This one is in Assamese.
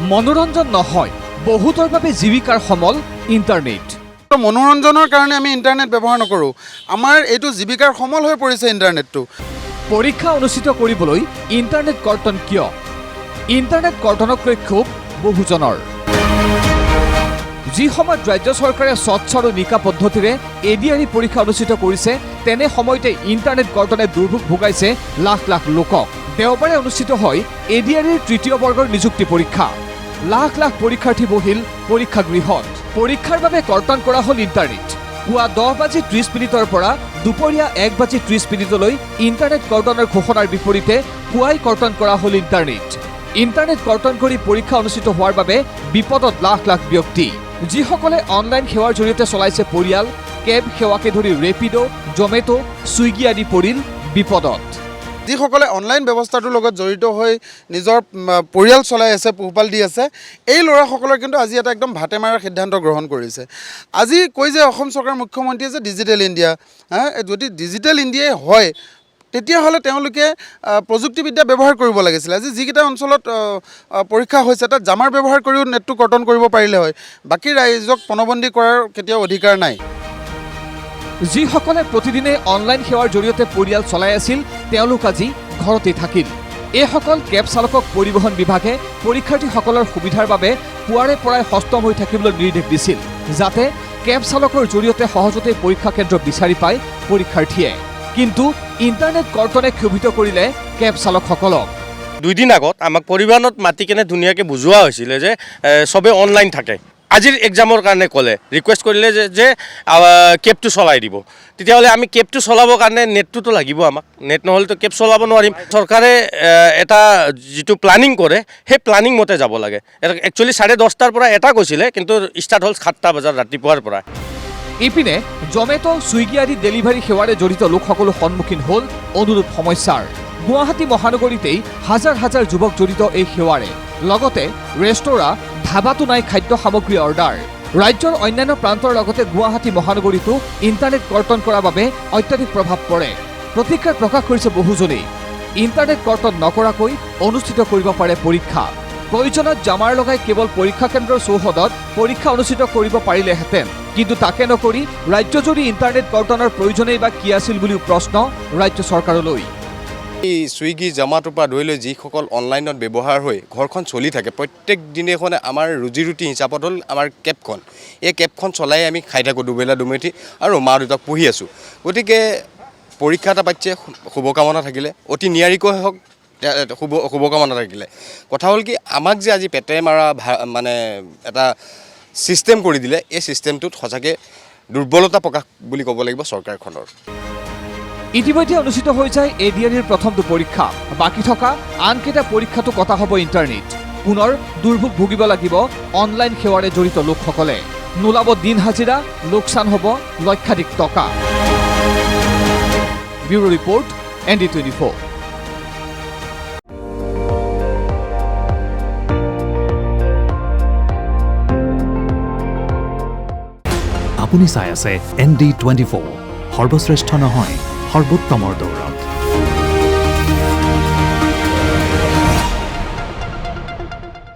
মনোৰঞ্জন নহয় বহুতৰ বাবে জীৱিকাৰ সমল ইণ্টাৰনেট। মনোৰঞ্জনৰ কাৰণে আমি ইণ্টাৰনেট ব্যৱহাৰ নকৰোঁ, আমাৰ এইটো জীৱিকাৰ সমল হৈ পৰিছে ইণ্টাৰনেটটো। পৰীক্ষা অনুষ্ঠিত কৰিবলৈ ইণ্টাৰনেট কৰ্তন কিয়? ইণ্টাৰনেট কৰ্তনক লৈ ক্ষোভ বহুজনৰ। যি সময়ত ৰাজ্য চৰকাৰে স্বচ্ছ আৰু নিকা পদ্ধতিৰে এডিআৰই পৰীক্ষা অনুষ্ঠিত কৰিছে, তেনে সময়তে ইণ্টাৰনেট কৰ্তনে দুৰ্ভোগ ভোগাইছে লাখ লাখ লোকক। দেওবাৰে অনুষ্ঠিত হয় এডিআৰইৰ তৃতীয় বৰ্গৰ নিযুক্তি পৰীক্ষা। লাখ লাখ পৰীক্ষাৰ্থী বহিল পৰীক্ষাগৃহত। পৰীক্ষাৰ বাবে কৰ্তন কৰা হ'ল ইণ্টাৰনেট। পুৱা 10:30 পৰা দুপৰীয়া 1:30 ইণ্টাৰনেট কৰ্তনৰ ঘোষণাৰ বিপৰীতে পুৱাই কৰ্তন কৰা হ'ল ইণ্টাৰনেট। ইণ্টাৰনেট কৰ্তন কৰি পৰীক্ষা অনুষ্ঠিত হোৱাৰ বাবে বিপদত লাখ লাখ ব্যক্তি। যিসকলে অনলাইন সেৱাৰ জৰিয়তে চলাইছে পৰিয়াল, কেব সেৱাকে ধৰি ৰেপিডো, জমেটো, ছুইগি আদি পৰিল বিপদত। যিসকলে অনলাইন ব্যৱস্থাটোৰ লগত জড়িত হৈ নিজৰ পৰিয়াল চলাই আছে, পোহপাল দি আছে, এই ল'ৰাসকলৰ কিন্তু আজি এটা একদম ভাতে মাৰাৰ সিদ্ধান্ত গ্ৰহণ কৰিছে। আজি কৈ যে অসম চৰকাৰৰ মুখ্যমন্ত্ৰীয়ে যে ডিজিটেল ইণ্ডিয়া, যদি ডিজিটেল ইণ্ডিয়াই হয় তেতিয়াহ'লে তেওঁলোকে প্ৰযুক্তিবিদ্যা ব্যৱহাৰ কৰিব লাগিছিলে। আজি যিকেইটা অঞ্চলত পৰীক্ষা হৈছে তাত জামাৰ ব্যৱহাৰ কৰিও নেটটো কৰ্তন কৰিব পাৰিলে হয়। বাকী ৰাইজক পণবন্দী কৰাৰ কেতিয়াও অধিকাৰ নাই। যিসকলে প্ৰতিদিনে অনলাইন সেৱাৰ জৰিয়তে পৰিয়াল চলাই আছিল, তেওঁলোক আজি ঘৰতে থাকিল। এইসকল কেব চালকক পৰিবহণ বিভাগে পৰীক্ষাৰ্থীসকলৰ সুবিধাৰ বাবে পুৱাৰে পৰাই সষ্টম হৈ থাকিবলৈ নিৰ্দেশ দিছিল, যাতে কেব চালকৰ জৰিয়তে সহজতে পৰীক্ষা কেন্দ্ৰ বিচাৰি পায় পৰীক্ষাৰ্থীয়ে। কিন্তু ইণ্টাৰনেট কৰ্তনে ক্ষোভিত কৰিলে কেব চালকসকলক। 2 দিন আগত আমাক পৰিবহণত মাতি কেনে ধুনীয়াকৈ বুজোৱা হৈছিলে যে চবে অনলাইন থাকে। আজিৰ এক্সামৰ কাৰণে ক'লে, ৰিকুৱেষ্ট কৰিলে যে কেবটো চলাই দিব। তেতিয়াহ'লে আমি কেবটো চলাবৰ কাৰণে নেটটোতো লাগিব আমাক। নেট নহ'লেতো কেব চলাব নোৱাৰিম। চৰকাৰে এটা যিটো প্লানিং কৰে সেই প্লানিং মতে যাব লাগে। একচুৱেলি 10:30 পৰা এটা কৈছিলে, কিন্তু ষ্টাৰ্ট হ'ল 7টা বজাত ৰাতিপুৱাৰ পৰা। ইপিনে জমেটো, ছুইগি আদি ডেলিভাৰী সেৱাৰে জড়িত লোকসকলো সন্মুখীন হ'ল অনুৰূপ সমস্যাৰ। গুৱাহাটী মহানগৰীতেই হাজাৰ হাজাৰ যুৱক জড়িত এই সেৱাৰে। লগতে ৰেস্তোৰাঁ, ধাবাতো নাই খাদ্য সামগ্ৰী অৰ্ডাৰ। ৰাজ্যৰ অন্যান্য প্ৰান্তৰ লগতে গুৱাহাটী মহানগৰীতো ইণ্টাৰনেট কৰ্তন কৰাৰ বাবে অত্যাধিক প্ৰভাৱ পৰে। প্ৰতিক্ৰিয়া প্ৰকাশ কৰিছে বহুজনেই। ইণ্টাৰনেট কৰ্তন নকৰাকৈ অনুষ্ঠিত কৰিব পাৰে পৰীক্ষা। প্ৰয়োজনত জামাৰ লগাই কেৱল পৰীক্ষা কেন্দ্ৰৰ চৌহদত পৰীক্ষা অনুষ্ঠিত কৰিব পাৰিলেহেঁতেন, কিন্তু তাকে নকৰি ৰাজ্যজুৰি ইণ্টাৰনেট কৰ্তনৰ প্ৰয়োজনেই বা কি আছিল বুলিও প্ৰশ্ন ৰাজ্য চৰকাৰলৈ। এই ছুইগি, জমাটোৰ পৰা ধৰি লৈ যিসকল অনলাইনত ব্যৱহাৰ হৈ ঘৰখন চলি থাকে, প্ৰত্যেক দিনেখনে আমাৰ ৰুজি ৰুটি হিচাপত হ'ল আমাৰ কেবখন। এই কেবখন চলাই আমি খাই থাকোঁ দুবেলা দুমুঠি আৰু মা দেউতাক পঢ়ি আছোঁ। গতিকে পৰীক্ষা এটা পাতিছে, শুভকামনা থাকিলে, অতি নিয়াৰিকৈ হওক, শুভকামনা থাকিলে। কথা হ'ল কি, আমাক যে আজি পেটে মাৰা মানে এটা ছিষ্টেম কৰি দিলে, এই ছিষ্টেমটোত সঁচাকৈ দুৰ্বলতা প্ৰকাশ বুলি ক'ব লাগিব চৰকাৰখনৰ। ইতিমধ্যে অনুষ্ঠিত হৈ যায় এডিআৰইৰ প্ৰথমটো পৰীক্ষা। বাকী থকা আনকেইটা পৰীক্ষাটো কটা হ'ব ইণ্টাৰনেট। পুনৰ দুৰ্ভোগ ভুগিব লাগিব অনলাইন সেৱাৰে জড়িত লোকসকলে। নোলাব দিন হাজিৰা, লোকচান হ'ব লক্ষাধিক টকা। Bureau report, ND24। আপুনি চাই আছে ND24, সৰ্বশ্ৰেষ্ঠ নহয় সৰ্বোত্তমৰ দৌৰ।